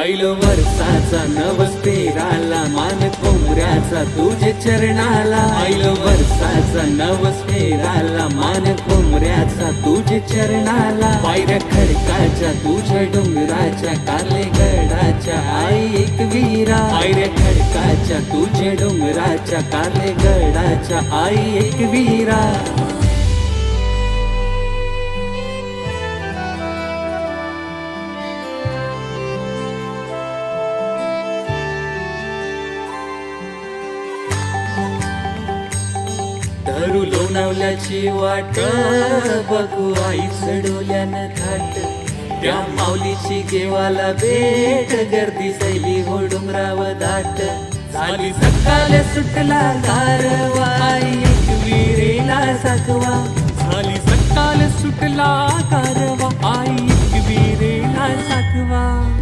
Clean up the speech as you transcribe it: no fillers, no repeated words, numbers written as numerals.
ILO वर्षाचा नवस पेराला, मान कोंबऱ्याचा तुझे चरणाला. आईलो वर्षाचा नवस पेराला, मान कोंबऱ्याचा तुझे चरणाला. पायऱ्या खडकाच्या तुझ्या डोंगराच्या, काले गडाच्या आई एक वीरा. पायऱ्या खडकाच्या तुझ्या डोंगराच्या, काले गडाच्या आई एक वीरा. धरू लोणावल्याची वाट, बघू आईच डोल्यानं थाट. त्या माऊलीची देवाला भेट, गर्दी सैली हो डोंगराव दाट. झाली सकाळ सुटला गारवा, आई एक विरेला साकवा. झाली सकाळ सुटला गारवा, आई एक विरेला साकवा.